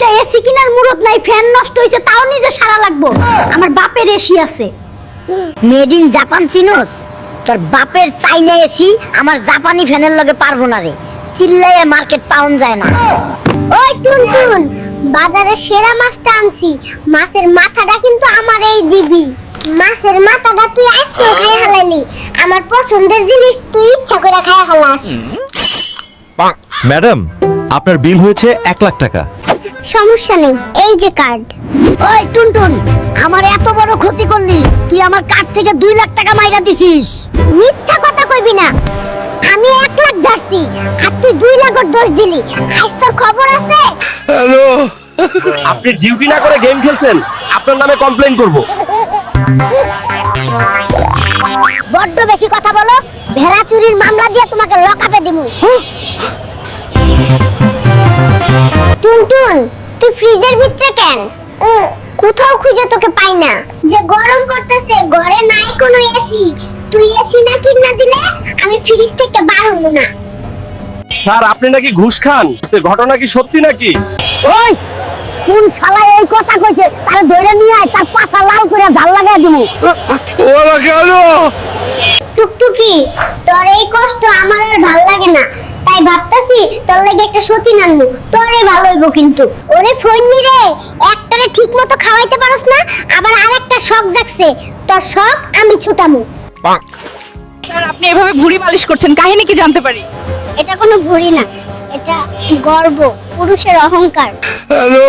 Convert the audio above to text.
একটা এসি কিনার মুরত নাই, ফ্যান নষ্ট হইছে তাও নিজে সারা লাগবো। আমার বাপের এসি আছে। মেড ইন জাপান চিনোস? তোর বাপের চাইনা এসি আমার জাপানি ফ্যানের লগে পারবো না রে, চিল্লাইয়ে মার্কেট পাউন যায় না। ওই টুনটুন, বাজারে সেরা মাছটা আনছি, মাছের মাথাটা কিন্তু আমার এই দিবি। মাছের মাথাটা তুই আজকেও খাই হালালি, আমার পছন্দের জিনিস তুই ইচ্ছা করে খাই হালাস। ম্যাডাম, আপনার বিল হয়েছে 1 লাখ টাকা। সমস্যা নেই, এই যে কার্ড। ওই টুনটুন, আমার এত বড় ক্ষতি করলি, তুই আমার কার্ড থেকে 2 লাখ টাকা মাইরা দিছিস। মিথ্যা কথা কইবি না, আমি 1 লাখ ঝাড়ছি আর তুই 2 লাখের দোষ দিলি। আজ তোর খবর আছে। আপনি ডিউটি না করে গেম খেলছেন, আপনার নামে কমপ্লেইন করব। বড্ড বেশি কথা বলো, ভেড়া চুরির মামলা দিয়ে তোমাকে লকআপে দিমু। টুনটুন, তুই ফ্রিজের ভিতরে কেন? কোথাও খুঁজে তোকে পাই না। যে গরম করতেছে, ঘরে নাই কোনো এসি, তুই এসি না কিনা দিলে আমি ফ্রিজ থেকে বার হবো না। স্যার, আপনি নাকি ঘুষ খান, ঘটনা কি সত্যি নাকি? ওই কোন শালা এই কথা কইছে, তারে ধরে নিয়ে আয়, তার পাছা লাল করে ঝাল লাগাই দিমু। ওরা কেন? টুকটুকি, তোর এই কষ্ট আমার আর ভাল লাগে না, তাই ভাবতাছি তোর লাগি একটা সতীন আনবো, তোরে ভালো হইব। কিন্তু ওরে ফইন্নি রে, একটারে ঠিক মতো খাওয়াইতে পারস না, আবার আরেকটা শখ জাগছে, তোর শখ আমি ছুটামু। স্যার, আপনি এভাবে ভুঁড়ি মালিশ করছেন, কাহিনী কি জানতে পারি? এটা কোনো ভুঁড়ি না, এটা গর্ব, পুরুষের অহংকার। হ্যালো।